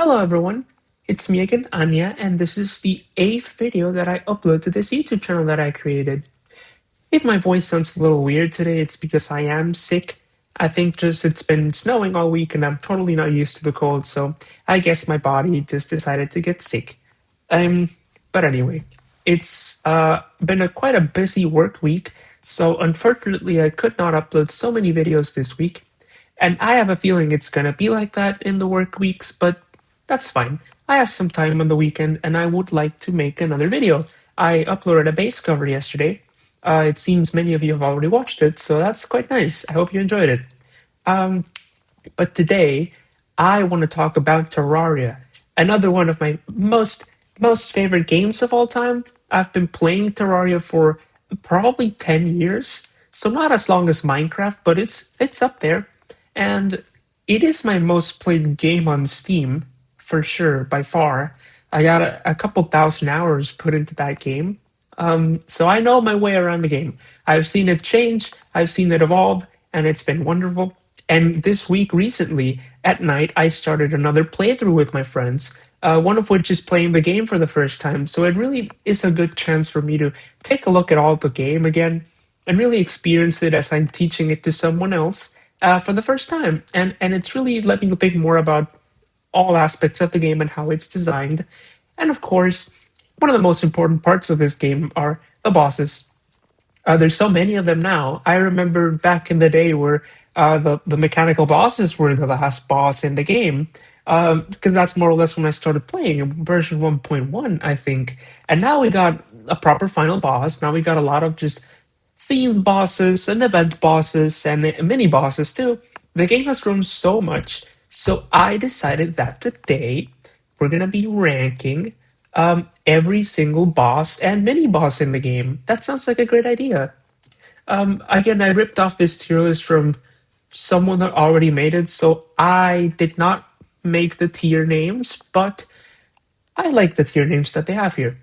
Hello everyone, it's me again, Anya, and this is the 8th video that I upload to this YouTube channel that I created. If my voice sounds a little weird today, it's because I am sick. I think just it's been snowing all week and I'm totally not used to the cold, so I guess my body just decided to get sick. Um, but anyway, it's been quite a busy work week, so unfortunately I could not upload so many videos this week. And I have a feeling it's gonna be like that in the work weeks, but that's fine. I have some time on the weekend and I would like to make another video. I uploaded a base cover yesterday. It seems many of you have already watched it, so that's quite nice. I hope you enjoyed it. Um, but today, I want to talk about Terraria, another one of my most favorite games of all time. I've been playing Terraria for probably 10 years, so not as long as Minecraft, but it's up there. And it is my most played game on Steam, for sure, by far. I got a couple thousand hours put into that game. So I know my way around the game. I've seen it change, I've seen it evolve, and it's been wonderful. And this week, recently, at night, I started another playthrough with my friends, one of which is playing the game for the first time. So it really is a good chance for me to take a look at all the game again and really experience it as I'm teaching it to someone else for the first time. And it's really let me think more about all aspects of the game and how it's designed. And of course, one of the most important parts of this game are the bosses. There's so many of them now. I remember back in the day where the mechanical bosses were the last boss in the game, because that's more or less when I started playing, in version 1.1, I think. And now we got a proper final boss. Now we got a lot of just themed bosses and event bosses and mini bosses too. The game has grown so much, so I decided that today we're gonna be ranking every single boss and mini boss in the game. That sounds like a great idea. Again, I ripped off this tier list from someone that already made it, so I did not make the tier names, but I like the tier names that they have here.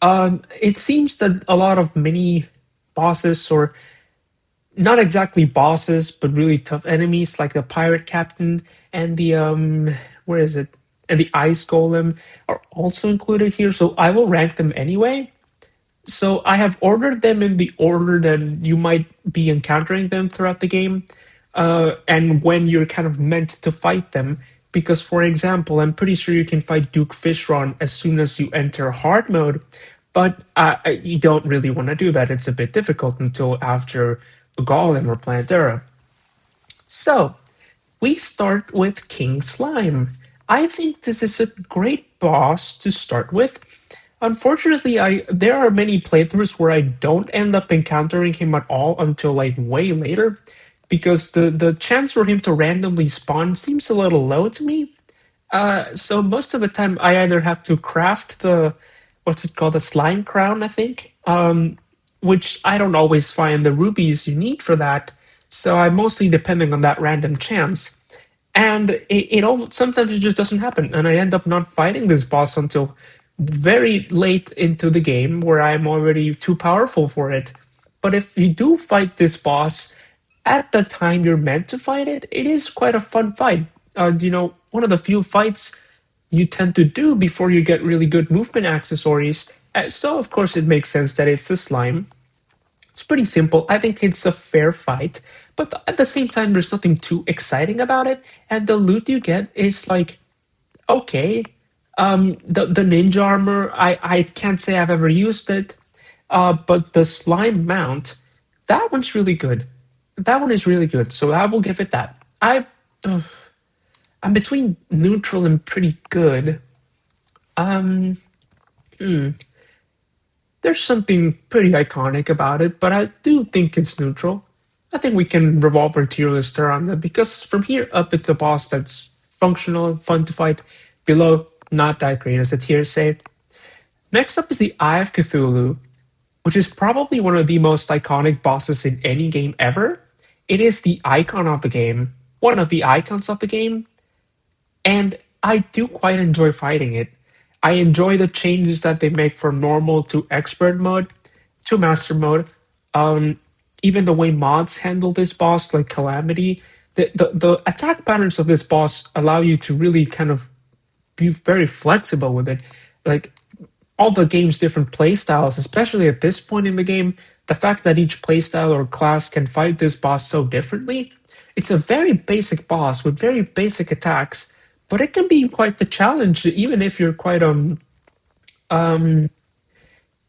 It seems that a lot of mini bosses, or not exactly bosses, but really tough enemies like the pirate captain and the where is it? And the ice golem are also included here, so I will rank them anyway. So I have ordered them in the order that you might be encountering them throughout the game, and when you're kind of meant to fight them. Because, for example, I'm pretty sure you can fight Duke Fishron as soon as you enter hard mode, but you don't really want to do that. It's a bit difficult until after Golem or Plantera. So we start with King Slime. I think this is a great boss to start with. Unfortunately, I there are many playthroughs where I don't end up encountering him at all until like way later, because the chance for him to randomly spawn seems a little low to me. So most of the time, I either have to craft the what's it called, the slime crown, I think, which I don't always find the rubies you need for that. So I'm mostly depending on that random chance. And sometimes it just doesn't happen, and I end up not fighting this boss until very late into the game where I'm already too powerful for it. But if you do fight this boss at the time you're meant to fight it, it is quite a fun fight. One of the few fights you tend to do before you get really good movement accessories. So of course it makes sense that it's a slime. It's pretty simple. I think it's a fair fight, but at the same time, there's nothing too exciting about it. And the loot you get is like okay. The ninja armor, I can't say I've ever used it, but the slime mount, that one's really good. That one is really good, so I will give it that. I'm between neutral and pretty good. Um, hmm. There's something pretty iconic about it, but I do think it's neutral. I think we can revolve our tier list around that because from here up, it's a boss that's functional and fun to fight. Below, not that great as a tier say. Next up is the Eye of Cthulhu, which is probably one of the most iconic bosses in any game ever. It is the icon of the game, one of the icons of the game, and I do quite enjoy fighting it. I enjoy the changes that they make from normal to expert mode to master mode. Um, Even the way mods handle this boss, like Calamity, the attack patterns of this boss allow you to really kind of be very flexible with it. Like all the game's different playstyles, especially at this point in the game, the fact that each playstyle or class can fight this boss so differently, it's a very basic boss with very basic attacks, but it can be quite the challenge, even if you're quite um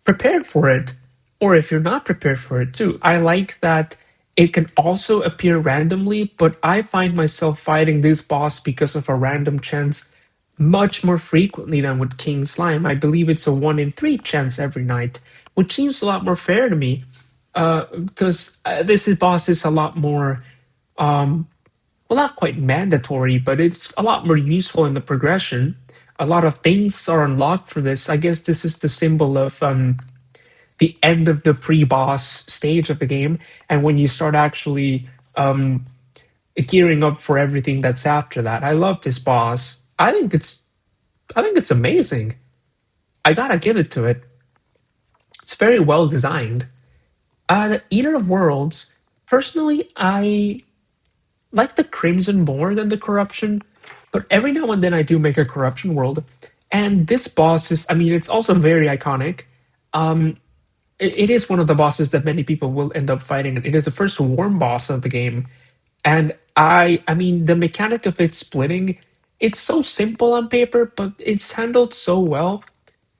prepared for it, or if you're not prepared for it too. I like that it can also appear randomly, but I find myself fighting this boss because of a random chance much more frequently than with King Slime. I believe it's a 1 in 3 chance every night, which seems a lot more fair to me. Because boss is a lot more, well, not quite mandatory, but it's a lot more useful in the progression. A lot of things are unlocked for this. I guess this is the symbol of the end of the pre-boss stage of the game, and when you start actually gearing up for everything that's after that. I love this boss. I think it's amazing. I gotta give it to it. It's very well designed. The Eater of Worlds. Personally, I like the Crimson more than the Corruption, but every now and then I do make a Corruption world. And this boss is, I mean, it's also very iconic. It is one of the bosses that many people will end up fighting. It is the first warm boss of the game. And I mean, the mechanic of it splitting, it's so simple on paper, but it's handled so well.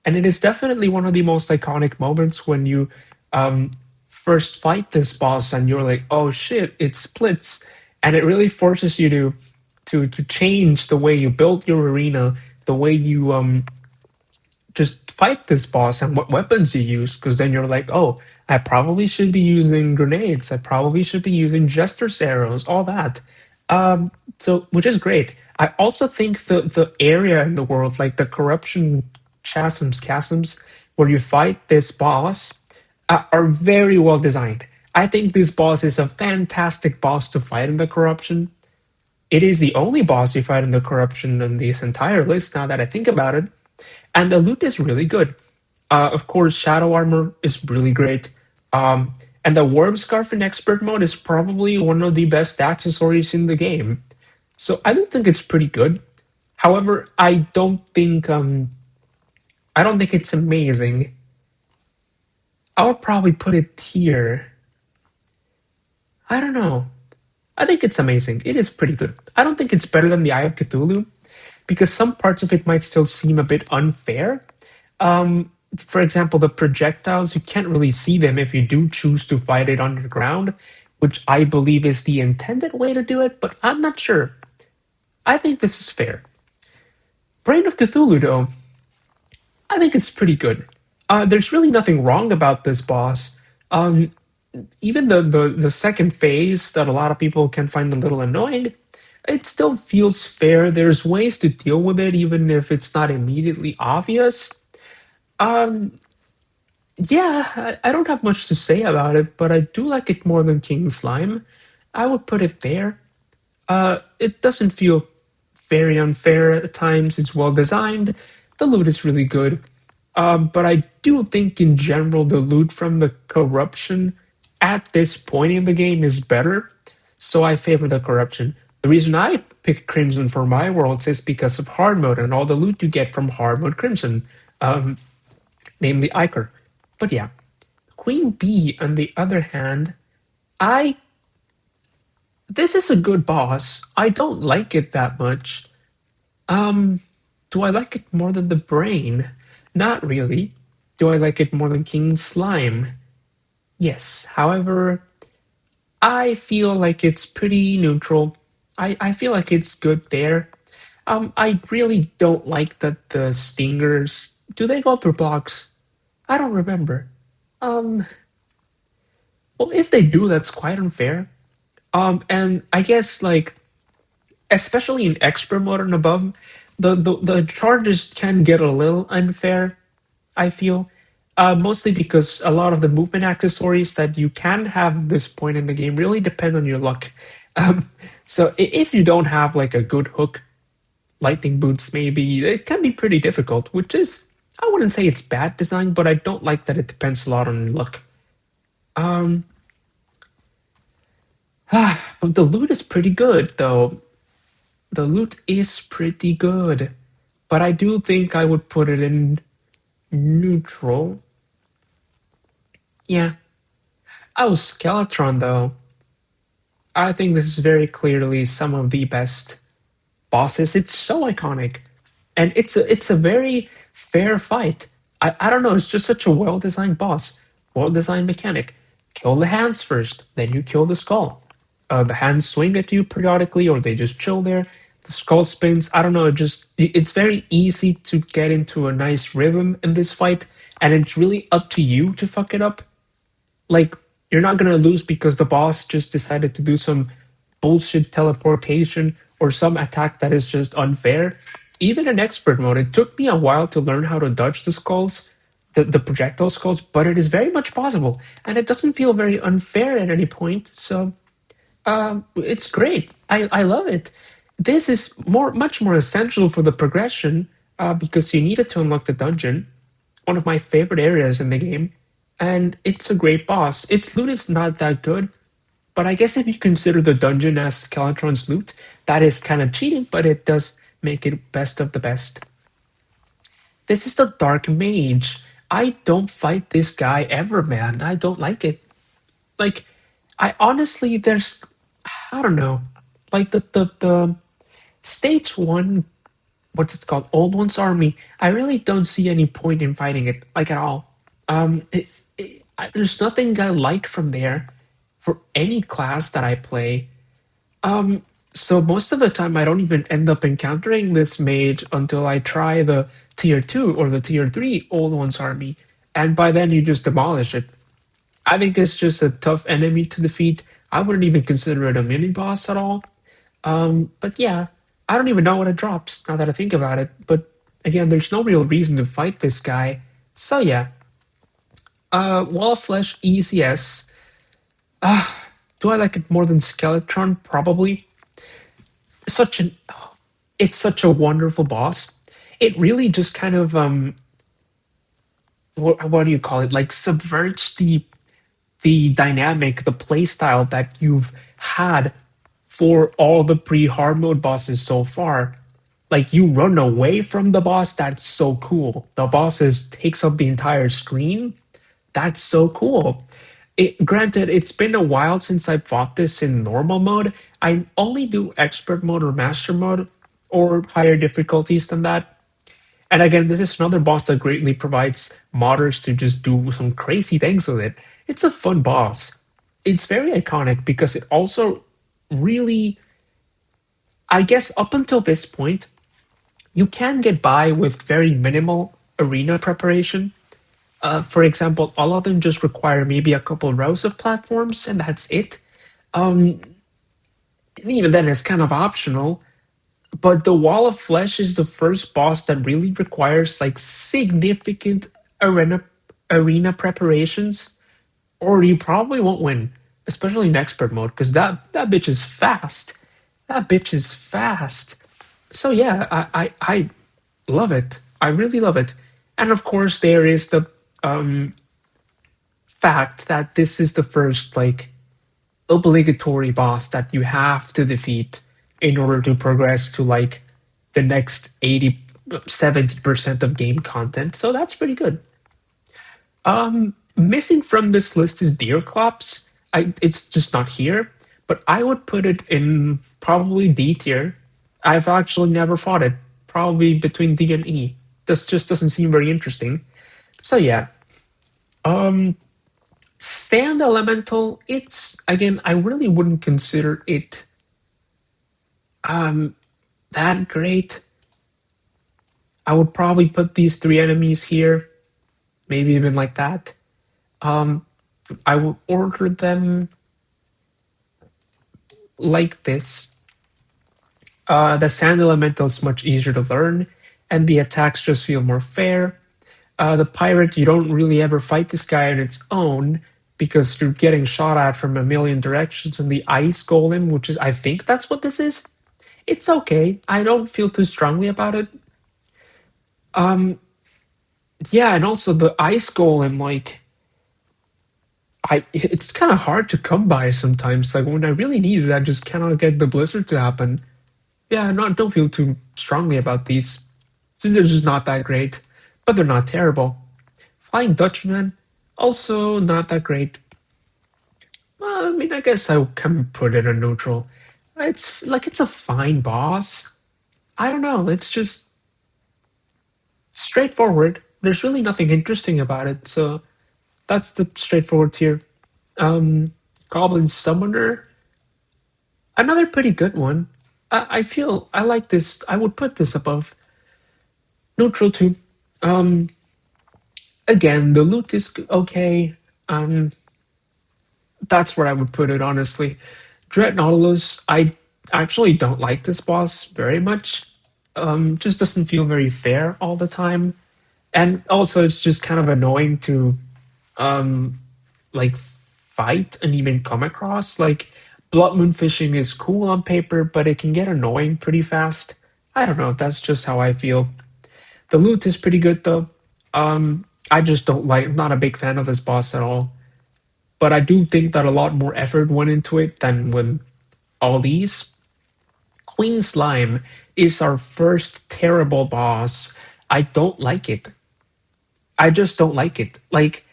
And it is definitely one of the most iconic moments when you um, first fight this boss and you're like, oh shit, it splits. And it really forces you to change the way you build your arena, the way you just fight this boss and what weapons you use, because then you're like, oh, I probably should be using grenades. I probably should be using jester's arrows, all that. So, which is great. I also think the area in the world, like the corruption chasms, where you fight this boss, are very well designed. I think this boss is a fantastic boss to fight in the corruption. It is the only boss you fight in the corruption in this entire list, now that I think about it. And the loot is really good. Of course, Shadow Armor is really great. And the Worm Scarf in Expert Mode is probably one of the best accessories in the game. So I don't think it's pretty good. However, I don't think it's amazing. I would probably put it here. I don't know. I think it's amazing. It is pretty good. I don't think it's better than the Eye of Cthulhu because some parts of it might still seem a bit unfair. For example, the projectiles, you can't really see them if you do choose to fight it underground, which I believe is the intended way to do it, but I'm not sure. I think this is fair. Brain of Cthulhu, though, I think it's pretty good. There's really nothing wrong about this boss. Um, Even the second phase that a lot of people can find a little annoying, it still feels fair. There's ways to deal with it, even if it's not immediately obvious. Um, yeah, I don't have much to say about it, but I do like it more than King Slime. I would put it there. It doesn't feel very unfair at times. It's well designed. The loot is really good. But I do think in general the loot from the corruption at this point in the game is better. So I favor the corruption. The reason I pick Crimson for my worlds is because of hard mode and all the loot you get from hard mode Crimson, um, namely Iker. But yeah, Queen Bee, on the other hand, I this is a good boss. I don't like it that much. Um, do I like it more than the brain? Not really. Do I like it more than King Slime? Yes. However, I feel like it's pretty neutral. I feel like it's good there. I really don't like that the stingers. Do they go through blocks? I don't remember. Um, well, if they do, that's quite unfair. And I guess like especially in expert mode and above, the charges can get a little unfair. I feel, mostly because a lot of the movement accessories that you can have at this point in the game really depend on your luck. Um, so if you don't have like a good hook, lightning boots maybe it can be pretty difficult. Which is, I wouldn't say it's bad design, but I don't like that it depends a lot on luck. Um, but the loot is pretty good though. The loot is pretty good. but I do think I would put it in neutral. Yeah. Oh, Skeletron, though. I think this is very clearly some of the best bosses. It's so iconic, and it's a very fair fight. I don't know. It's just such a well designed boss, well designed mechanic. Kill the hands first, then you kill the skull. The hands swing at you periodically, or they just chill there. The skull spins. I don't know. It's very easy to get into a nice rhythm in this fight, and it's really up to you to fuck it up. Like, you're not gonna lose because the boss just decided to do some bullshit teleportation or some attack that is just unfair. Even in expert mode, it took me a while to learn how to dodge the skulls, the projectile skulls, but it is very much possible, and it doesn't feel very unfair at any point. So it's great. I love it. This is much more essential for the progression because you need it to unlock the dungeon, one of my favorite areas in the game, and it's a great boss. Its loot is not that good, but I guess if you consider the dungeon as Skeletron's loot, that is kind of cheating, but it does make it best of the best. This is the Dark Mage. I don't fight this guy ever, man. I don't like it. Like, I honestly, I don't know. Like the stage one, what's it called? Old One's Army. I really don't see any point in fighting it, like at all. There's nothing I like from there for any class that I play. So most of the time, I don't even end up encountering this mage until I try the tier 2 or the tier 3 Old One's Army. And by then, you just demolish it. I think it's just a tough enemy to defeat. I wouldn't even consider it a mini boss at all. But yeah, I don't even know what it drops now that I think about it. But again, there's no real reason to fight this guy. So yeah, Wall of Flesh ECS. Do I like it more than Skeletron? Probably. Such an it's such a wonderful boss. It really just kind of what do you call it? Like subverts the dynamic, the play style that you've had for all the pre-hard mode bosses so far. Like, you run away from the boss, that's so cool. The boss takes up the entire screen. That's so cool. Granted, it's been a while since I fought this in normal mode. I only do expert mode or master mode or higher difficulties than that. And again, this is another boss that greatly provides modders to just do some crazy things with it. It's a fun boss. It's very iconic because it also really, I guess, up until this point, you can get by with very minimal arena preparation. For example, all of them just require maybe a couple rows of platforms, and that's it. And even then, it's kind of optional. But the Wall of Flesh is the first boss that really requires like significant arena preparations, or you probably won't win, especially in expert mode, because that bitch is fast. That bitch is fast. So yeah, I love it. I really love it. And of course, there is the fact that this is the first like obligatory boss that you have to defeat in order to progress to like the next 70% of game content. So that's pretty good. Missing from this list is Deerclops. It's just not here, but I would put it in probably D tier. I've actually never fought it. Probably between D and E. This just doesn't seem very interesting. So yeah. Stand Elemental, it's again, I really wouldn't consider it that great. I would probably put these three enemies here, maybe even like that. I would order them like this. The Sand Elemental is much easier to learn, and the attacks just feel more fair. The Pirate, you don't really ever fight this guy on its own because you're getting shot at from a million directions. And the Ice Golem, which is, I think that's what this is, it's okay. I don't feel too strongly about it. Yeah, and also the Ice Golem, like, it's kind of hard to come by sometimes. Like, when I really need it, I just cannot get the blizzard to happen. Yeah, don't feel too strongly about these. They're just not that great, but they're not terrible. Flying Dutchman, also not that great. Well, I mean, I guess I can put it in neutral. It's a fine boss. I don't know. It's just straightforward. There's really nothing interesting about it. So that's the straightforward tier. Goblin Summoner, another pretty good one. I feel I like this. I would put this above neutral too. Um, Again, the loot is okay. Um, that's where I would put it, honestly. Dread Nautilus, I actually don't like this boss very much. Just doesn't feel very fair all the time. And also, it's just kind of annoying to um, like fight and even come across. Like, Blood Moon fishing is cool on paper, but it can get annoying pretty fast. I don't know. That's just how I feel. The loot is pretty good though. I just don't like. Not a big fan of this boss at all. But I do think that a lot more effort went into it than with all these. Queen Slime is our first terrible boss. I don't like it. I just don't like it. Like,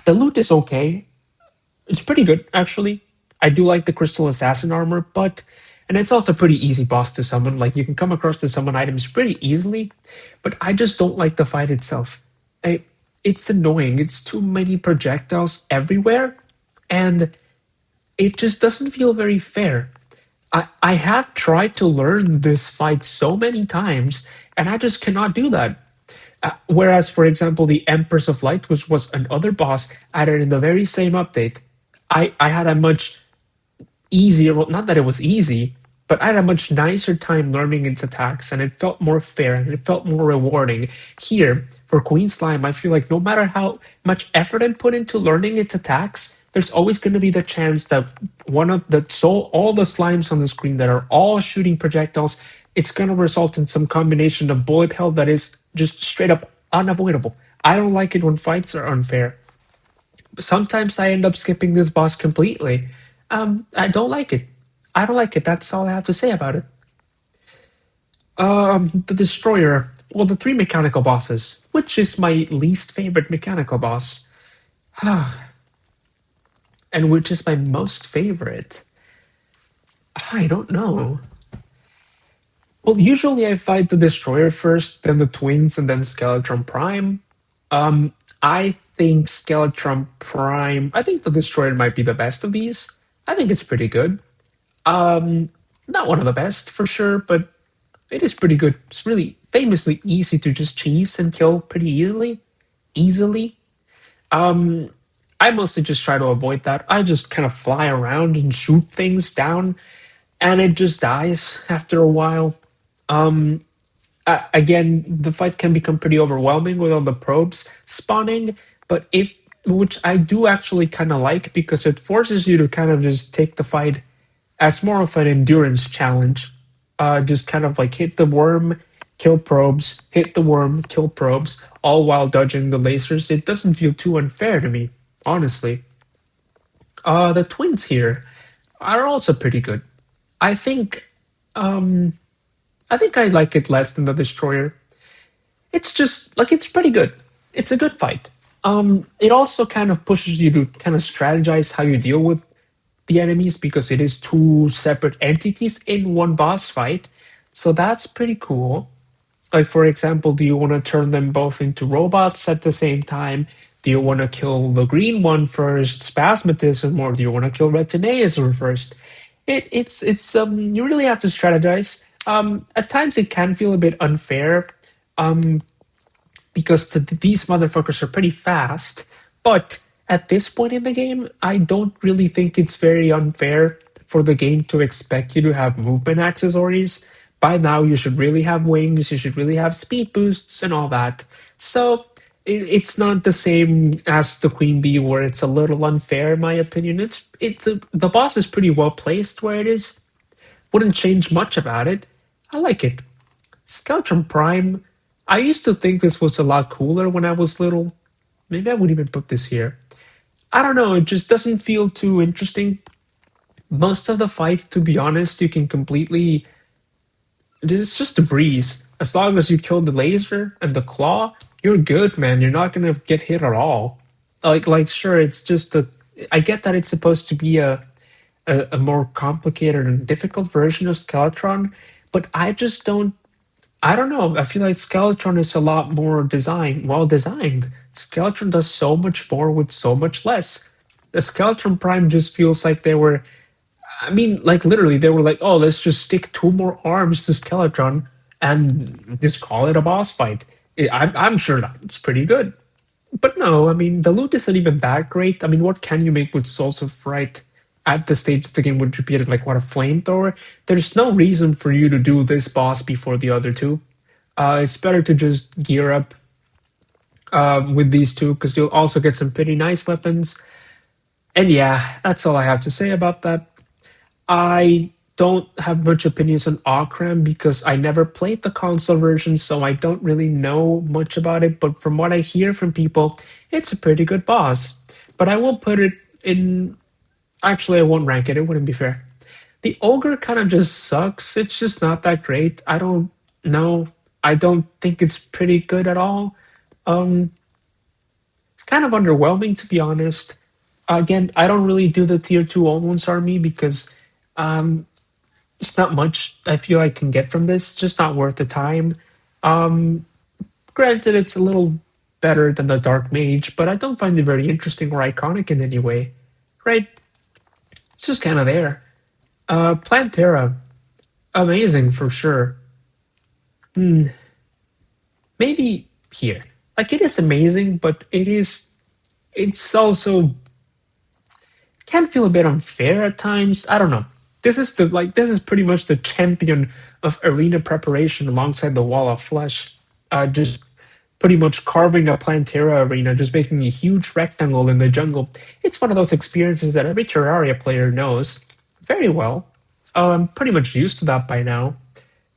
the loot is okay. It's pretty good, actually. I do like the Crystal Assassin armor, but. And it's also pretty easy boss to summon. Like, you can come across the summon items pretty easily, but I just don't like the fight itself. I, it's annoying. It's too many projectiles everywhere, and it just doesn't feel very fair. I have tried to learn this fight so many times, and I just cannot do that. Whereas, for example, the Empress of Light, which was another boss added in the very same update, I had a much easier, well, not that it was easy, but I had a much nicer time learning its attacks, and it felt more fair and it felt more rewarding. Here, for Queen Slime, I feel like no matter how much effort I put into learning its attacks, there's always going to be the chance that all the slimes on the screen that are all shooting projectiles, it's going to result in some combination of bullet hell that is just straight up unavoidable. I don't like it when fights are unfair. Sometimes I end up skipping this boss completely. I don't like it. I don't like it. That's all I have to say about it. The Destroyer. Well, the three mechanical bosses, which is my least favorite mechanical boss, and which is my most favorite. I don't know. Well, usually I fight the Destroyer first, then the Twins, and then Skeletron Prime. I think Skeletron Prime. I think the Destroyer might be the best of these. I think it's pretty good. Not one of the best for sure, but it is pretty good. It's really famously easy to just cheese and kill pretty easily. Easily. I mostly just try to avoid that. I just kind of fly around and shoot things down, and it just dies after a while. Again, the fight can become pretty overwhelming with all the probes spawning, but if which I do actually kind of like because it forces you to kind of just take the fight as more of an endurance challenge. Just kind of like hit the worm, kill probes, hit the worm, kill probes, all while dodging the lasers. It doesn't feel too unfair to me, honestly. The twins here are also pretty good. I think I think I like it less than the destroyer. It's just like it's pretty good. It's a good fight. It also kind of pushes you to kind of strategize how you deal with the enemies because it is two separate entities in one boss fight. So that's pretty cool. Like, for example, do you want to turn them both into robots at the same time? Do you want to kill the green one first, Spasmatism, or do you want to kill Retineism first? You really have to strategize. At times it can feel a bit unfair. Because these motherfuckers are pretty fast. But at this point in the game, I don't really think it's very unfair for the game to expect you to have movement accessories. By now, you should really have wings, you should really have speed boosts, and all that. So it's not the same as the Queen Bee, where it's a little unfair, in my opinion. The boss is pretty well placed where it is. Wouldn't change much about it. I like it. Skeletron Prime. I used to think this was a lot cooler when I was little. Maybe I would even put this here. I don't know, it just doesn't feel too interesting. Most of the fight, to be honest, you can completely this is just a breeze. As long as you kill the laser and the claw, you're good, man. You're not gonna get hit at all. Sure, it's just a. I get that it's supposed to be a more complicated and difficult version of Skeletron, but I just don't. I don't know. I feel like Skeletron is a lot more well designed. Skeletron does so much more with so much less. The Skeletron Prime just feels like they were. I mean, like literally, they were like, "Oh, let's just stick two more arms to Skeletron and just call it a boss fight." I'm sure that's pretty good. But no, I mean, the loot isn't even that great. I mean, what can you make with Souls of Fright at the stage of the game would you beat it like what a flamethrower? There's no reason for you to do this boss before the other two. It's better to just gear up with these two because you'll also get some pretty nice weapons. And yeah, that's all I have to say about that. I don't have much opinions on Okram because I never played the console version, so I don't really know much about it. But from what I hear from people, it's a pretty good boss. But I will put it in. Actually, I won't rank it. It wouldn't be fair. The ogre kind of just sucks. It's just not that great. I don't know. I don't think it's pretty good at all. Um, it's kind of underwhelming to be honest. Again, I don't really do the tier two Almonds army because um, it's not much I feel I can get from this. It's just not worth the time. Um, Granted, it's a little better than the Dark Mage, but I don't find it very interesting or iconic in any way. Right? It's just kind of there. Plantera, amazing for sure. Hmm, maybe here. Like it is amazing, but it's also can feel a bit unfair at times. I don't know. This is pretty much the champion of arena preparation alongside the Wall of Flesh. Just pretty much carving a Plantera arena, just making a huge rectangle in the jungle. It's one of those experiences that every Terraria player knows very well. I'm pretty much used to that by now.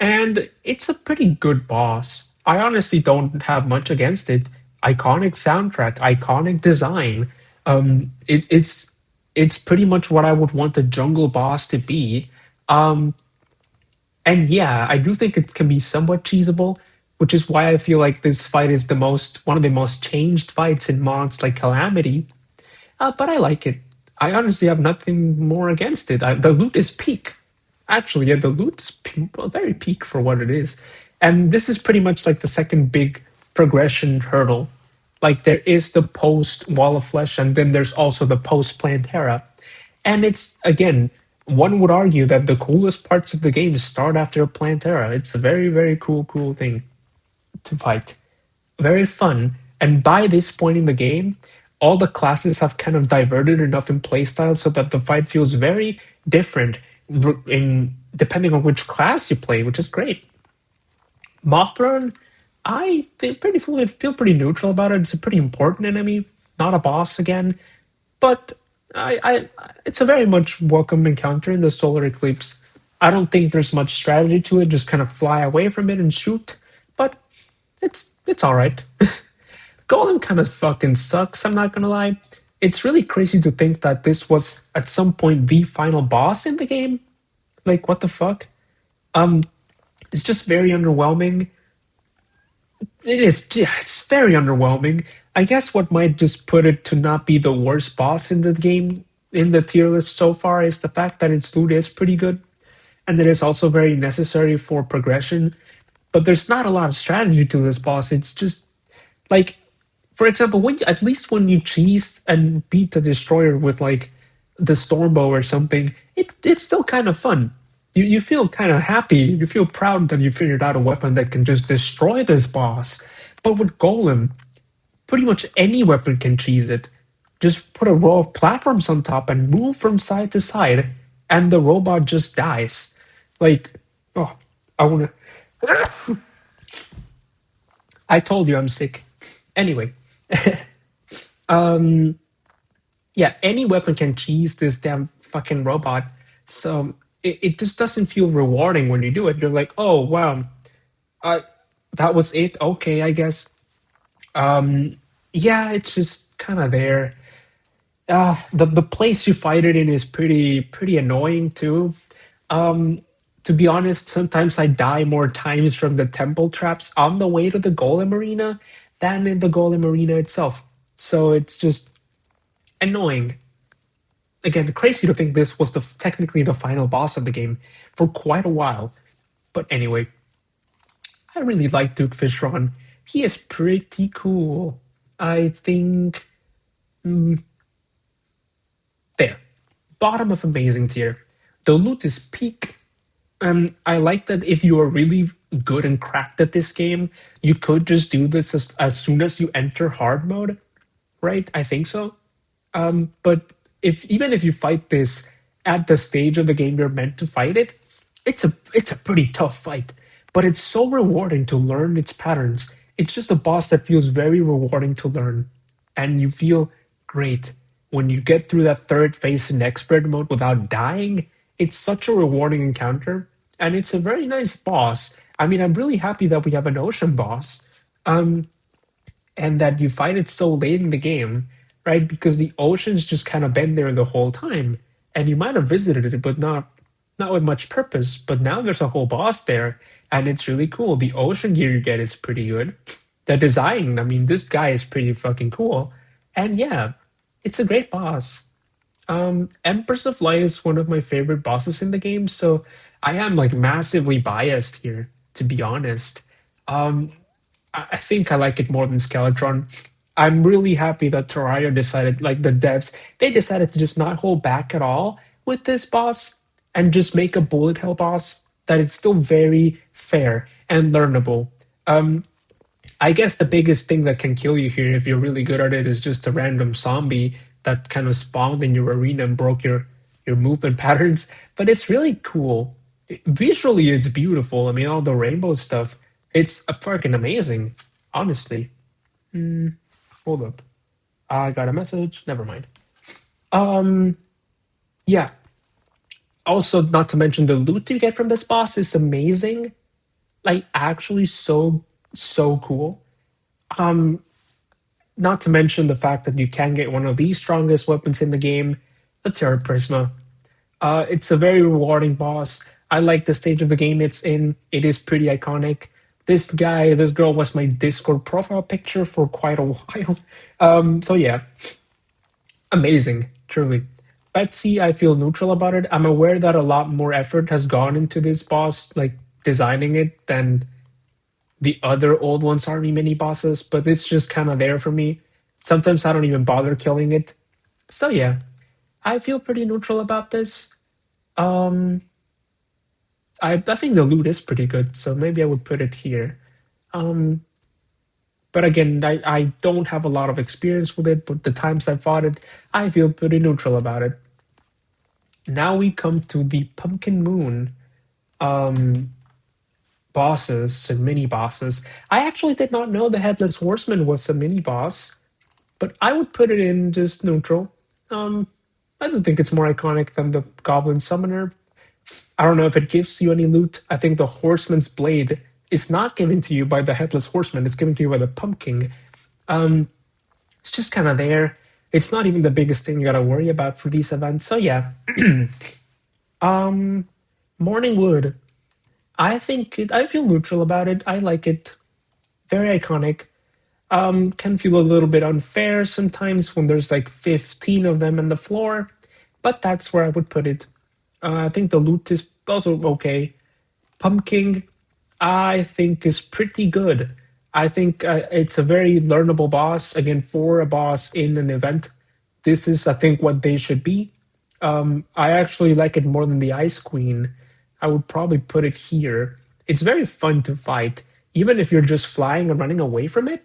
And it's a pretty good boss. I honestly don't have much against it. Iconic soundtrack, iconic design. It's pretty much what I would want the jungle boss to be. Um, and yeah, I do think it can be somewhat cheesable, which is why I feel like this fight is the most one of the most changed fights in mods like Calamity. But I like it. I honestly have nothing more against it. The loot is peak. Actually, yeah, the loot is well, very peak for what it is. And this is pretty much like the second big progression hurdle. Like there is the post Wall of Flesh, and then there's also the post Plantera. And it's, again, one would argue that the coolest parts of the game start after Plantera. It's a very, very cool thing to fight, very fun. And by this point in the game, all the classes have kind of diverted enough in playstyle so that the fight feels very different in depending on which class you play, which is great. Mothron, I feel pretty neutral about it. It's a pretty important enemy, not a boss again, but it's a very much welcome encounter in the solar eclipse. I don't think there's much strategy to it. Just kind of fly away from it and shoot, but it's all right. Golem kind of fucking sucks, I'm not gonna lie. It's really crazy to think that this was at some point the final boss in the game. Like, what the fuck? Um, it's just very underwhelming. It is, yeah, it's very underwhelming. I guess what might just put it to not be the worst boss in the game in the tier list so far is the fact that its loot is pretty good and it is also very necessary for progression. But there's not a lot of strategy to this boss. It's just like, for example, at least when you cheese and beat the destroyer with like the stormbow or something, it's still kind of fun. You feel kind of happy. You feel proud that you figured out a weapon that can just destroy this boss. But with Golem, pretty much any weapon can cheese it. Just put a row of platforms on top and move from side to side, and the robot just dies. Like, oh, I wanna. I told you I'm sick. Anyway, um, yeah, any weapon can cheese this damn fucking robot. So it just doesn't feel rewarding when you do it. You're like, oh wow, uh, that was it. Okay, I guess. Um, yeah, it's just kind of there. The place you fight it in is pretty annoying too. Um, To be honest, sometimes I die more times from the temple traps on the way to the golem arena than in the golem arena itself. So it's just annoying. Again, crazy to think this was technically the final boss of the game for quite a while. But anyway, I really like Duke Fishron. He is pretty cool. I think there, bottom of amazing tier. The loot is peak. I like that if you are really good and cracked at this game, you could just do this as soon as you enter hard mode, right? I think so. But if even if you fight this at the stage of the game you're meant to fight it, it's a pretty tough fight. But it's so rewarding to learn its patterns. It's just a boss that feels very rewarding to learn, and you feel great when you get through that third phase in expert mode without dying. It's such a rewarding encounter, and it's a very nice boss. I mean, I'm really happy that we have an ocean boss. And that you find it so late in the game, right? Because the ocean's just kind of been there the whole time, and you might have visited it, but not with much purpose. But now there's a whole boss there, and it's really cool. The ocean gear you get is pretty good. The design, I mean, this guy is pretty fucking cool, and yeah, it's a great boss. Empress of Light is one of my favorite bosses in the game, so I am like massively biased here, to be honest. I think I like it more than Skeletron. I'm really happy that Terraria decided, like the devs, they decided to just not hold back at all with this boss and just make a bullet hell boss that it's still very fair and learnable. I guess the biggest thing that can kill you here if you're really good at it is just a random zombie that kind of spawned in your arena and broke your movement patterns. But it's really cool. Visually, it's beautiful. I mean, all the rainbow stuff. It's fucking amazing, honestly. Hold up. I got a message. Never mind. Yeah. Also, not to mention the loot you get from this boss is amazing. Like, actually, so cool. Not to mention the fact that you can get one of the strongest weapons in the game, the Terra Prisma. It's a very rewarding boss. I like the stage of the game it's in. It is pretty iconic. This girl was my Discord profile picture for quite a while. So yeah, amazing, truly. Betsy, I feel neutral about it. I'm aware that a lot more effort has gone into this boss, like designing it, than the other old ones army mini bosses, but it's just kind of there for me. Sometimes I don't even bother killing it. So yeah, I feel pretty neutral about this. I think the loot is pretty good, so maybe I would put it here. But again, I don't have a lot of experience with it, but the times I fought it, I feel pretty neutral about it. Now we come to the Pumpkin Moon bosses and mini bosses. I actually did not know the Headless Horseman was a mini boss, but I would put it in just neutral. I don't think it's more iconic than the Goblin Summoner. I don't know if it gives you any loot. I think the Horseman's Blade is not given to you by the Headless Horseman. It's given to you by the Pumpkin. It's just kind of there. It's not even the biggest thing you got to worry about for these events. So yeah, Morning Wood. I feel neutral about it. I like it. Very iconic. Can feel a little bit unfair sometimes when there's like 15 of them on the floor, but that's where I would put it. I think the loot is also okay. Pumpkin, I think, is pretty good. I think it's a very learnable boss. Again, for a boss in an event, this is, I think, what they should be. I actually like it more than the Ice Queen. I would probably put it here. It's very fun to fight. Even if you're just flying and running away from it,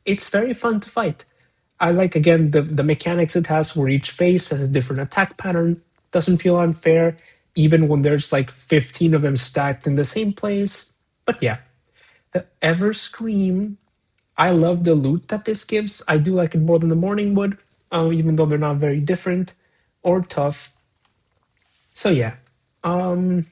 it's very fun to fight. I like, again, the mechanics it has where each phase has a different attack pattern. Doesn't feel unfair, even when there's like 15 of them stacked in the same place. But yeah, the Ever Scream. I love the loot that this gives. I do like it more than the Morning Wood, even though they're not very different or tough. So yeah, I'm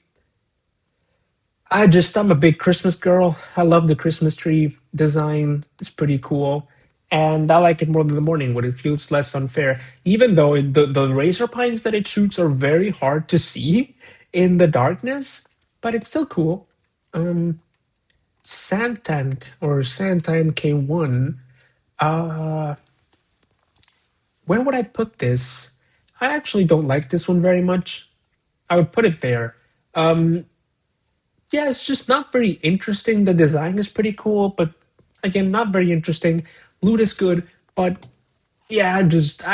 a big Christmas girl. I love the Christmas tree design. It's pretty cool. And I like it more than the Morning Wood. It feels less unfair. Even though the razor pines that it shoots are very hard to see, in the darkness, but it's still cool. Um, Santan or Santan K1. Uh, where would I put this? I actually don't like this one very much. I would put it there. Um, yeah, it's just not very interesting. The design is pretty cool, but again, not very interesting. Loot is good, but yeah, I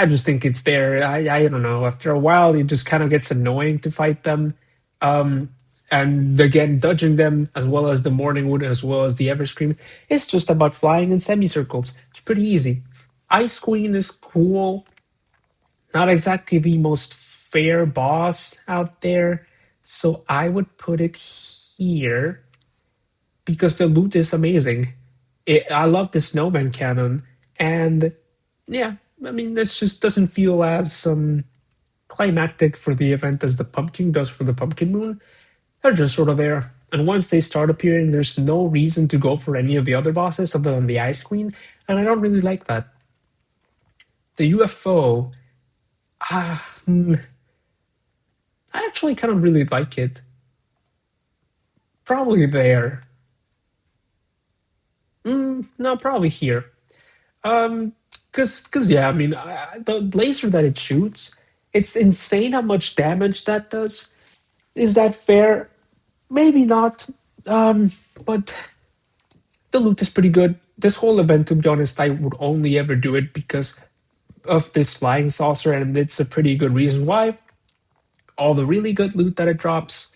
just think it's there. I don't know. After a while, it just kind of gets annoying to fight them. Um, and again, dodging them as well as the morning wood as well as the everscream. It's just about flying in semicircles. It's pretty easy. Ice Queen is cool. Not exactly the most fair boss out there. So I would put it here because the loot is amazing. I love the snowman cannon. And yeah, I mean, this just doesn't feel as climactic for the event as the pumpkin does for the pumpkin moon. They're just sort of there. And once they start appearing, there's no reason to go for any of the other bosses other than the Ice Queen. And I don't really like that. The UFO, I actually kind of really like it. Probably there. No, probably here. Um, cause yeah, I mean, the laser that it shoots, it's insane how much damage that does. Is that fair? Maybe not. Um, but the loot is pretty good. This whole event, to be honest, I would only ever do it because of this flying saucer, and it's a pretty good reason why. All the really good loot that it drops,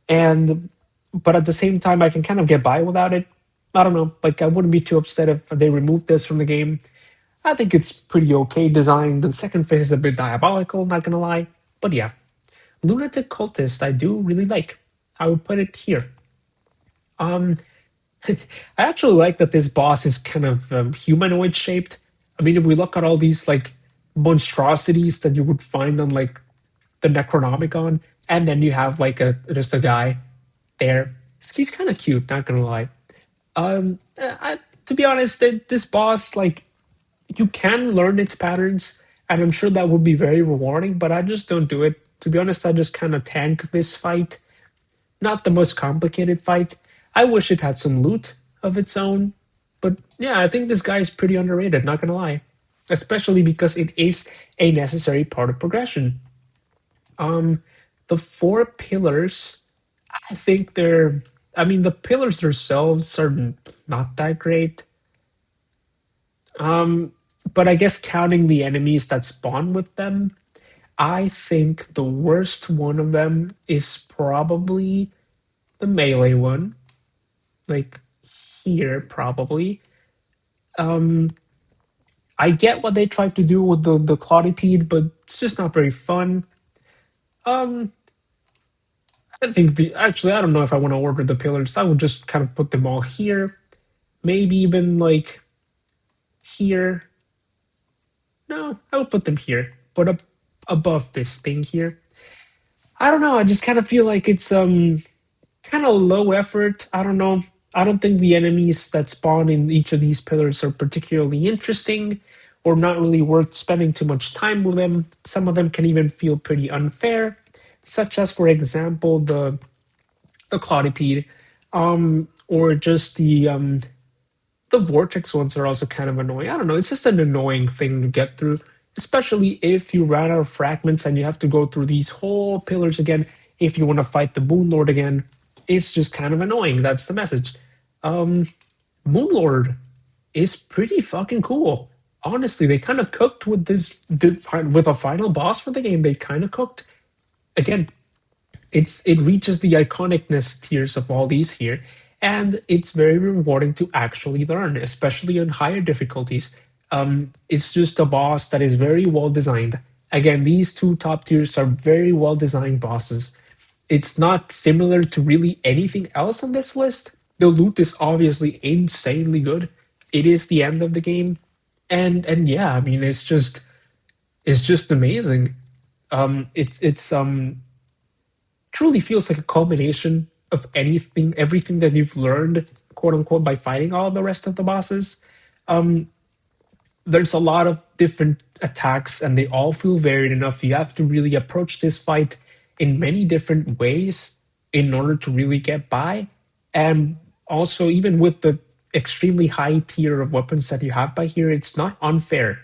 and but at the same time, I can kind of get by without it. I don't know. Like I wouldn't be too upset if they removed this from the game. I think it's pretty okay design. The second phase is a bit diabolical, not gonna lie. But yeah, Lunatic Cultist, I do really like. I would put it here. Um, I actually like that this boss is kind of humanoid shaped. I mean, if we look at all these like monstrosities that you would find on like the Necronomicon, and then you have like a just a guy there. He's kind of cute, not gonna lie. To be honest, this boss like you can learn its patterns, and I'm sure that would be very rewarding. But I just don't do it. To be honest, I just kind of tank this fight. Not the most complicated fight. I wish it had some loot of its own. But yeah, I think this guy is pretty underrated, not gonna lie. Especially because it is a necessary part of progression. Um, the four pillars, I think they're. I mean, the pillars themselves are not that great. But I guess counting the enemies that spawn with them, I think the worst one of them is probably the melee one. Like here, probably. I get what they tried to do with the Claudipede, but it's just not very fun. Um, I think the actually I don't know if I want to order the pillars. I would just kind of put them all here. Maybe even like here. No, I would put them here. But up above this thing here. I don't know. I just kind of feel like it's kind of low effort. I don't know. I don't think the enemies that spawn in each of these pillars are particularly interesting or not really worth spending too much time with them. Some of them can even feel pretty unfair, such as, for example, the Claudipede, or just the vortex ones are also kind of annoying. I don't know. It's just an annoying thing to get through, especially if you run out of fragments and you have to go through these whole pillars again. If you want to fight the Moon Lord again, it's just kind of annoying. That's the message. Moon Lord is pretty fucking cool. Honestly, they kind of cooked with with a final boss for the game. They kind of cooked. Again, it reaches the iconicness tiers of all these here, and it's very rewarding to actually learn, especially on higher difficulties. It's just a boss that is very well designed. Again, these two top tiers are very well designed bosses. It's not similar to really anything else on this list. The loot is obviously insanely good. It is the end of the game, and yeah, I mean it's just amazing. It's truly feels like a culmination of everything that you've learned, quote unquote, by fighting all the rest of the bosses. There's a lot of different attacks, and they all feel varied enough. You have to really approach this fight in many different ways in order to really get by. And also, even with the extremely high tier of weapons that you have by here, it's not unfair.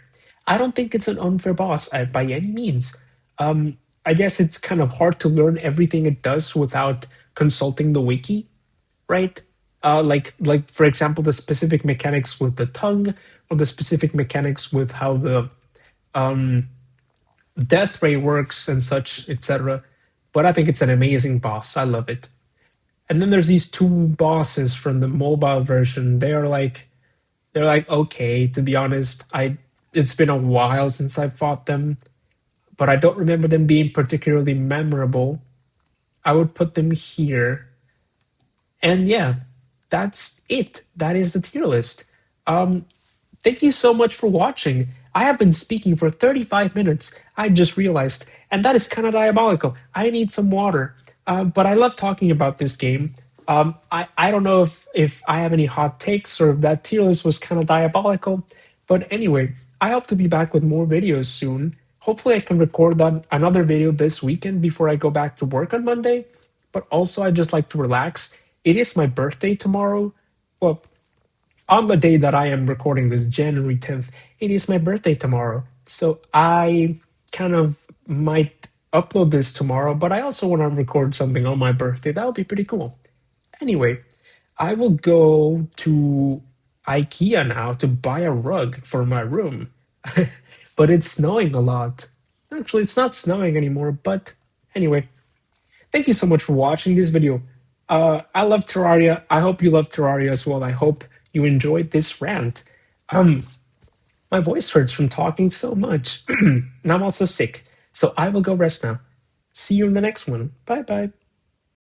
I don't think it's an unfair boss by any means. I guess it's kind of hard to learn everything it does without consulting the wiki, right? Like for example, the specific mechanics with the tongue, or the specific mechanics with how the death ray works and such, etc. But I think it's an amazing boss. I love it. And then there's these two bosses from the mobile version. They're like okay. To be honest, I it's been a while since I fought them, but I don't remember them being particularly memorable. I would put them here. And yeah, that's it. That is the tier list. Thank you so much for watching. I have been speaking for 35 minutes, I just realized, and that is kind of diabolical. I need some water. But I love talking about this game. I don't know if I have any hot takes or if that tier list was kind of diabolical. But anyway, I hope to be back with more videos soon. Hopefully, I can record another video this weekend before I go back to work on Monday. But also, I just like to relax. It is my birthday tomorrow. Well, on the day that I am recording this, January 10th, it is my birthday tomorrow. So I kind of might upload this tomorrow, but I also want to record something on my birthday. That would be pretty cool. Anyway, I will go to IKEA now to buy a rug for my room. But it's snowing a lot. Actually, it's not snowing anymore, but anyway, thank you so much for watching this video. I love Terraria. I hope you love Terraria as well. I hope you enjoyed this rant. Um, my voice hurts from talking so much, and I'm also sick. So I will go rest now. See you in the next one. Bye bye.